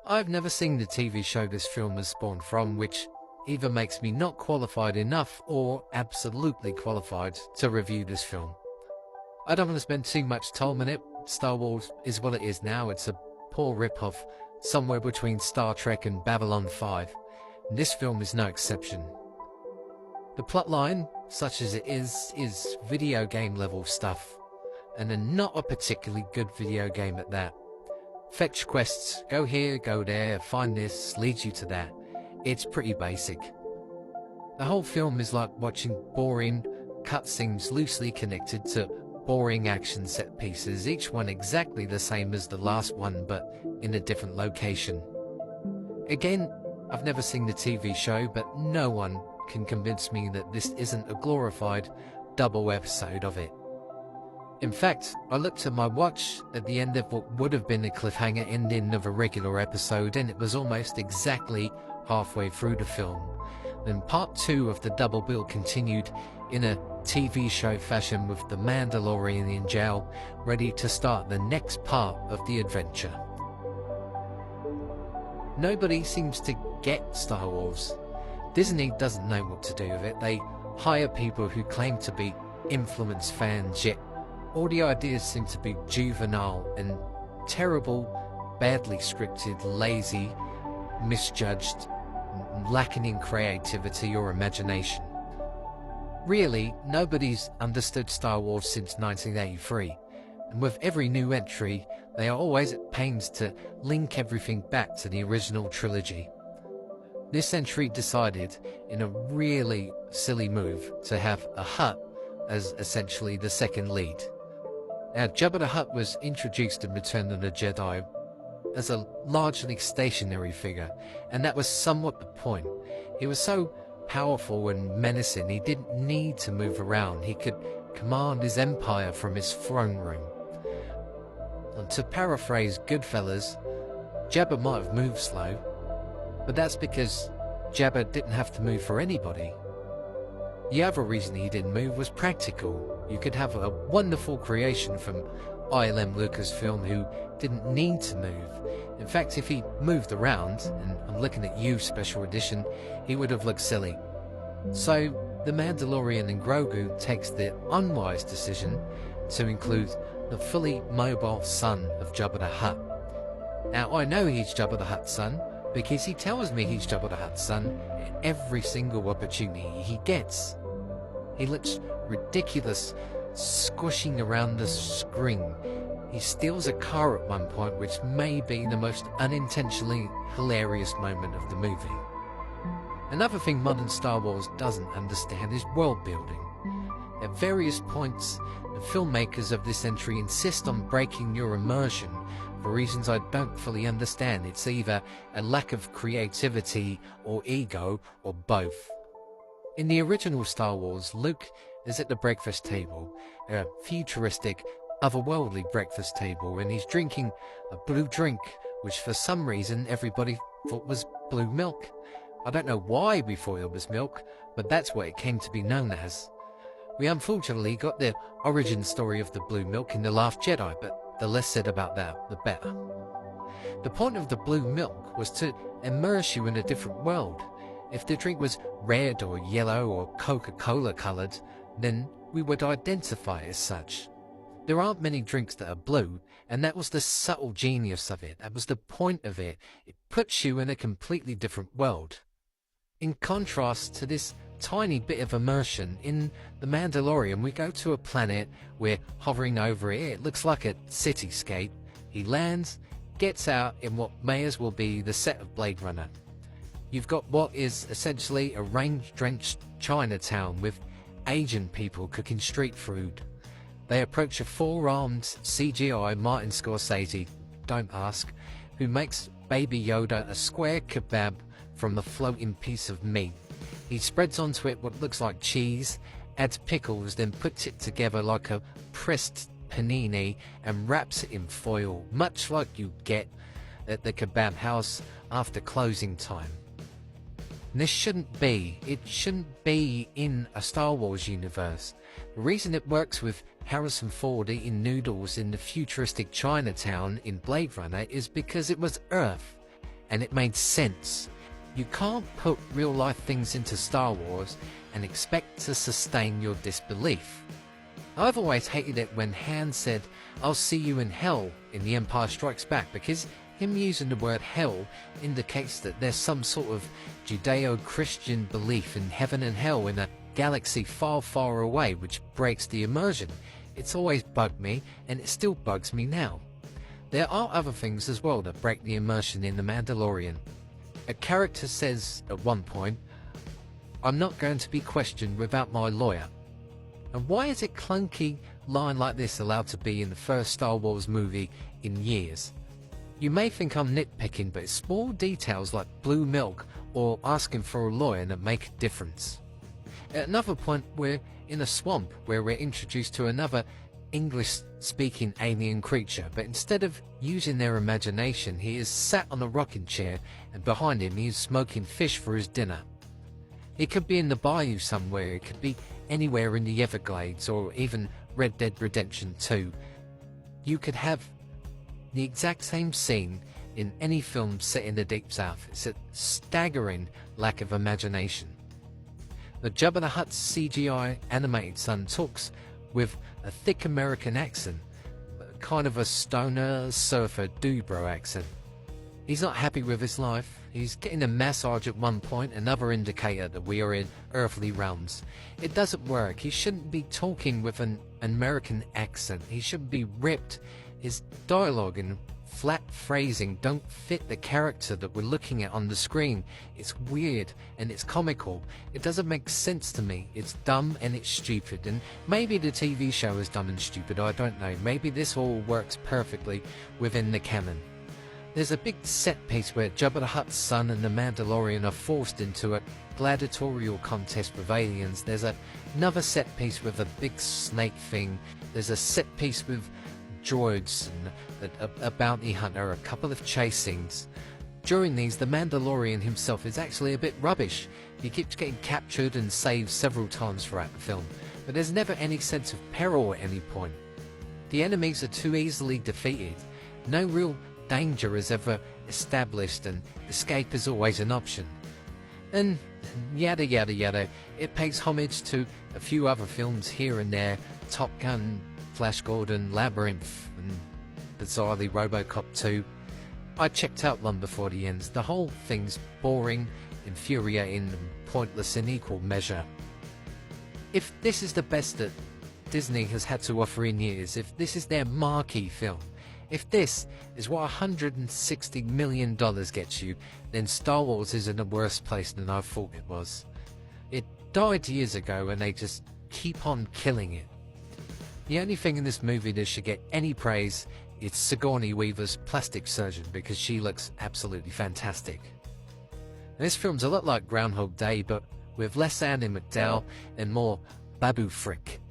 I've never seen the TV show this film has spawned from, which either makes me not qualified enough or absolutely qualified to review this film. I don't want to spend too much time on it. Star Wars is what it is now. It's a poor rip-off, somewhere between Star Trek and Babylon 5. And this film is no exception. The plotline, such as it is video game level stuff, and not a particularly good video game at that. Fetch quests, go here, go there, find this, leads you to that. It's pretty basic. The whole film is like watching boring cutscenes loosely connected to boring action set pieces, each one exactly the same as the last one but in a different location. Again, I've never seen the TV show, but no one can convince me that this isn't a glorified double episode of it. In fact, I looked at my watch at the end of what would have been a cliffhanger ending of a regular episode, and it was almost exactly halfway through the film. Then part 2 of the double bill continued in a TV show fashion, with the Mandalorian in jail, ready to start the next part of the adventure. Nobody seems to get Star Wars. Disney doesn't know what to do with it. They hire people who claim to be influence fans, yet all the ideas seem to be juvenile and terrible, badly scripted, lazy, misjudged, lacking in creativity or imagination. Really, nobody's understood Star Wars since 1983, and with every new entry, they are always at pains to link everything back to the original trilogy. This entry decided, in a really silly move, to have a Hutt as essentially the second lead. Now, Jabba the Hutt was introduced in Return of the Jedi as a largely stationary figure, and that was somewhat the point. He was so powerful and menacing, he didn't need to move around. He could command his empire from his throne room. And to paraphrase Goodfellas, Jabba might have moved slow, but that's because Jabba didn't have to move for anybody. The other reason he didn't move was practical. You could have a wonderful creation from ILM Lucasfilm who didn't need to move. In fact, if he moved around, and I'm looking at you, Special Edition, he would have looked silly. So, the Mandalorian and Grogu takes the unwise decision to include the fully mobile son of Jabba the Hutt. Now, I know he's Jabba the Hutt's son, because he tells me he's Jabba the Hutt's son at every single opportunity he gets. He looks ridiculous, squishing around the screen. He steals a car at one point, which may be the most unintentionally hilarious moment of the movie. Another thing modern Star Wars doesn't understand is world building. At various points, the filmmakers of this entry insist on breaking your immersion for reasons I don't fully understand. It's either a lack of creativity or ego, or both. In the original Star Wars, Luke is at the breakfast table, a futuristic, otherworldly breakfast table, and he's drinking a blue drink, which for some reason everybody thought was blue milk. I don't know why we thought it was milk, but that's what it came to be known as. We unfortunately got the origin story of the blue milk in The Last Jedi, but the less said about that, the better. The point of the blue milk was to immerse you in a different world. If the drink was red or yellow or Coca-Cola coloured, then we would identify as such. There aren't many drinks that are blue, and that was the subtle genius of it. That was the point of it. It puts you in a completely different world. In contrast to this tiny bit of immersion, in The Mandalorian, we go to a planet, we're hovering over it, it looks like a cityscape. He lands, gets out in what may as well be the set of Blade Runner. You've got what is essentially a rain-drenched Chinatown with Asian people cooking street food. They approach a four-armed CGI Martin Scorsese, don't ask, who makes Baby Yoda a square kebab from a floating piece of meat. He spreads onto it what looks like cheese, adds pickles, then puts it together like a pressed panini and wraps it in foil, much like you get at the kebab house after closing time. And this shouldn't be in a Star Wars universe. The reason it works with Harrison Ford eating noodles in the futuristic Chinatown in Blade Runner is because it was Earth. and it made sense. You can't put real-life things into Star Wars and expect to sustain your disbelief. I've always hated it when Han said, "I'll see you in hell" in The Empire Strikes Back, because him using the word hell indicates that there's some sort of Judeo-Christian belief in heaven and hell in a galaxy far, far away, which breaks the immersion. It's always bugged me, and it still bugs me now. There are other things as well that break the immersion in The Mandalorian. A character says at one point, "I'm not going to be questioned without my lawyer." And why is a clunky line like this allowed to be in the first Star Wars movie in years? You may think I'm nitpicking, but it's small details like blue milk or asking for a lawyer that make a difference. At another point, we're in a swamp where we're introduced to another English-speaking alien creature, but instead of using their imagination, he is sat on a rocking chair, and behind him he is smoking fish for his dinner. It could be in the bayou somewhere, it could be anywhere in the Everglades, or even Red Dead Redemption 2. You could have the exact same scene in any film set in the Deep South. It's a staggering lack of imagination. The Jabba the Hutt's CGI animated son talks with a thick American accent, kind of a stoner, surfer, do-bro accent. He's not happy with his life. He's getting a massage at one point, another indicator that we are in earthly realms. It doesn't work. He shouldn't be talking with an American accent. He shouldn't be ripped. His dialogue and flat phrasing don't fit the character that we're looking at on the screen. It's weird and it's comical. It doesn't make sense to me. It's dumb and it's stupid, and maybe the TV show is dumb and stupid, I don't know. Maybe this all works perfectly within the canon. There's a big set piece where Jabba the Hutt's son and the Mandalorian are forced into a gladiatorial contest with aliens. There's another set piece with a big snake thing. There's a set piece with droids and a bounty hunter, a couple of chase scenes. During these, the Mandalorian himself is actually a bit rubbish. He keeps getting captured and saved several times throughout the film, but there's never any sense of peril at any point. The enemies are too easily defeated. No real danger is ever established, and escape is always an option. And yada yada yada. It pays homage to a few other films here and there: Top Gun, Flash Gordon, Labyrinth, and bizarrely RoboCop 2. I checked out long before the ends. The whole thing's boring, infuriating, and pointless in equal measure. If this is the best that Disney has had to offer in years, if this is their marquee film, if this is what $160 million gets you, then Star Wars is in a worse place than I thought it was. It died years ago and they just keep on killing it. The only thing in this movie that should get any praise is Sigourney Weaver's plastic surgeon, because she looks absolutely fantastic. And this film's a lot like Groundhog Day, but with less Andy McDowell and more Babu Frick.